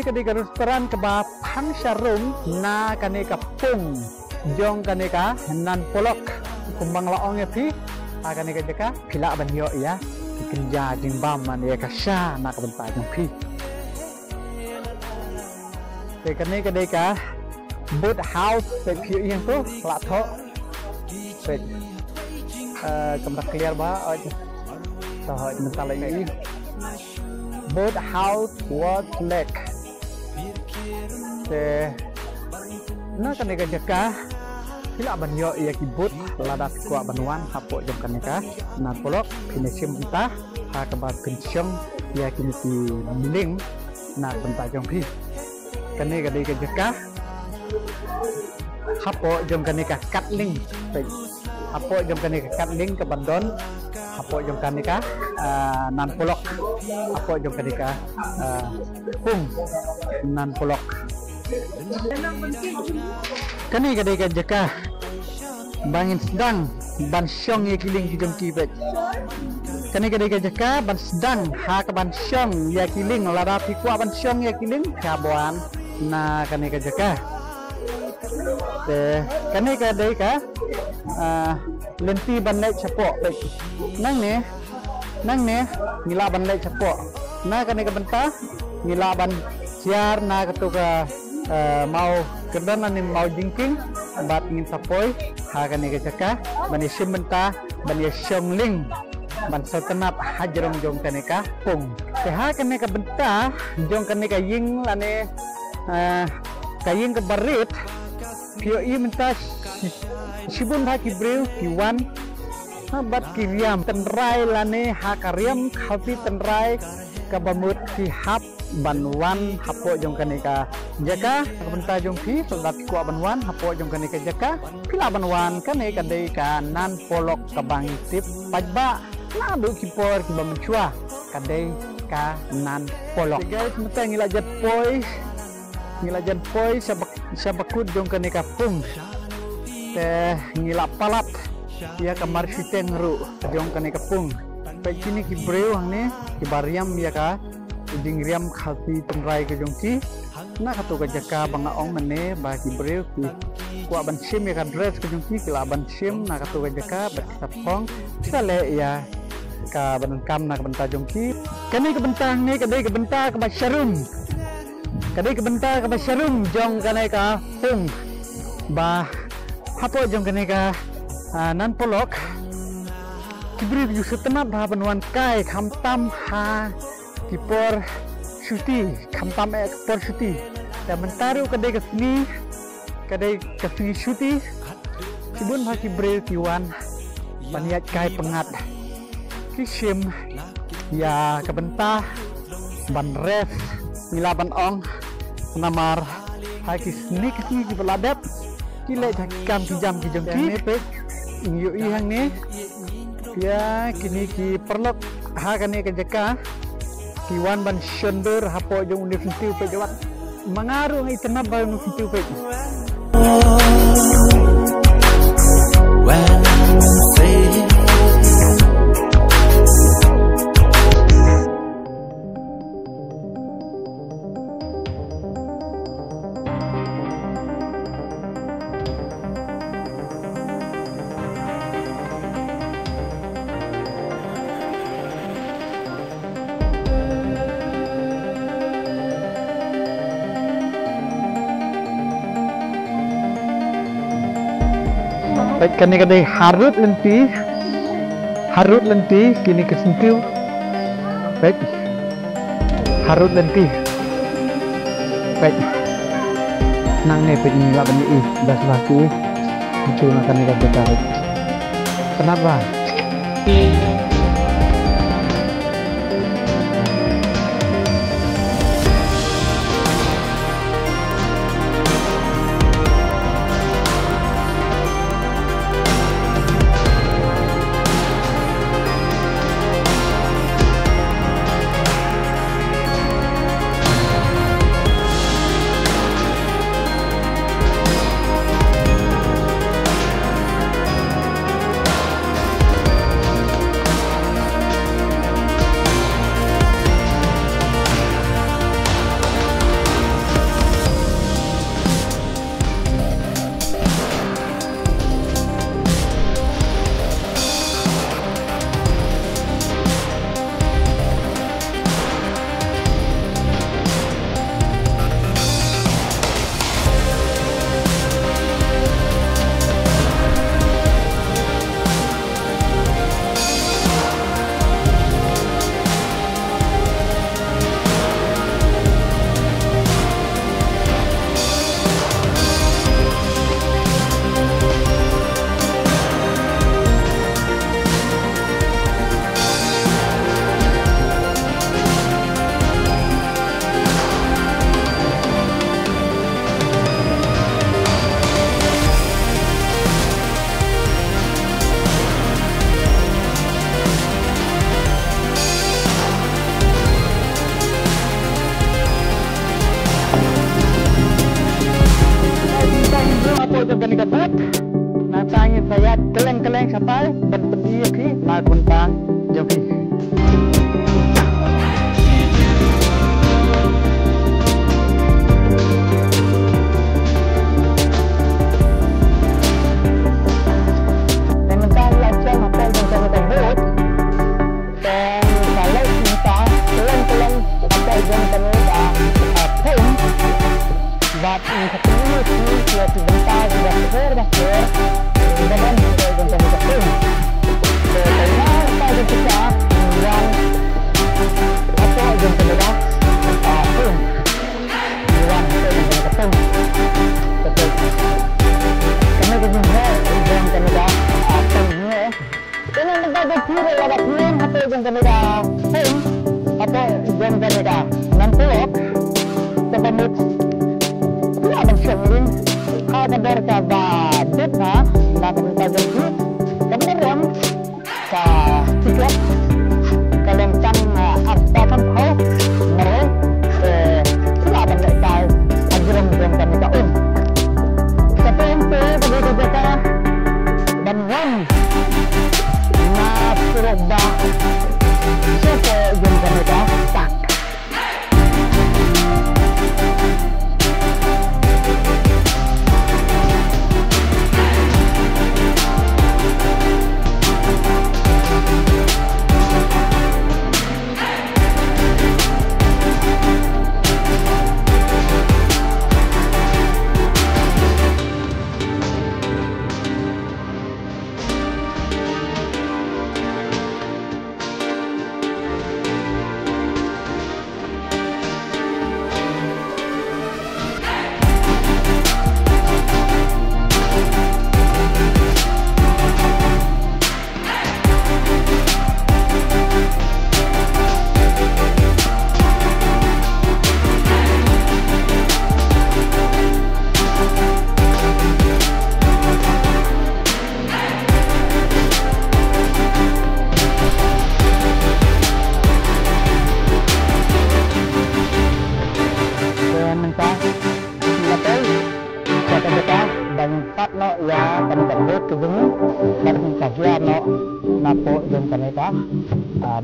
kani ka di ka restoran ka ba Pansharum na kani ka pung jong kani ka nan polok kumbang laong ya pi kani ka jaka pila banyo ya kerja jimbam man ya ka sha na ka benta jong pi te kani ka di ka boat house pe pi yang tu la tho pe kamera clear ba so mental ini boat house what lake te na kanika jaka sila banyo ia kibut ladat kuat banuan hapo jom kanika na polok pinesim entah ha kabar kenceng ia kini ki miling na benta jom pi kanika jaka hapo jom kanika katling hapo jom kanika katling ke bandon hapo jom kanika nan polok hapo jom kanika pung nan polok kani kadai ka jaka bangin sedang ban syong ya kiling ki jom kibet kani kadai ka jaka ban sedang ha ka ban syong ya kiling lara pi kwa ban syong ya kiling kabuan na kani ka jaka te kani kadai ka lenti ban naik capok nang ne ngila ban naik capok na kani ka benta ngila ban siar na ketuka mau kedana ni mau jingking bat ngin sapoi ha kani ka jaka bani simbenta bani syongling ban satenap hajrong jong kani ka pung te ha kani ka benta jong kani ka ying lane ka ying ka barit pio i menta sibun ha kibreu kiwan bat kiriam tenrai lane ha kariam khapi tenrai ka bamut ki hap banwan hapo jong kanika jaka benta jong pi sodat ku banwan hapo jong kanika jaka pila banwan kane kadai ka nan polok ka bangtip pajba na du kipor ki bamchua kadai ka nan polok guys meta ngilajat poi sabakut jong kanika pung te ngila palat ya kamar siteng ru jong kanika pung pe kini ki breu hang ki bariam ya ka dingriam khati tengrai ke jongki na khatu ka jaka banga ong mane ba ki breu ki kwa ban sim ya ka dress ke jongki kila ban sim na khatu ka jaka ba sapong sale ya ka ban kam na ka benta jongki kani ka benta ni ka dei ka benta ka basharum kadai ka benta ka basharum jong kanai ka pung ba hapo jong kanai ka nan polok kibri yu setena ba banwan kai kham tam ha kipor syuti kamtam ekspor syuti dan mentaru kadai kesini syuti sibun haki bril kiwan baniat kai pengat kisim ya kebentah ban res milaban ong namar haki sini kesini ki beladat kile jakam kijam kijongki yu ihang ni ya kini ki perlok ha kani ke jaka Kiwan ban Shondur hapo jong universiti pe jawat mangaru ngai tenab ba universiti pe baik kani kadai harut lenti kini kesentiu baik harut lenti baik nang ne pek ni laban ni das laki itu makan ni kata kenapa but natangin saya keleng-keleng sampai berpendia ki mal pun tang joki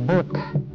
bot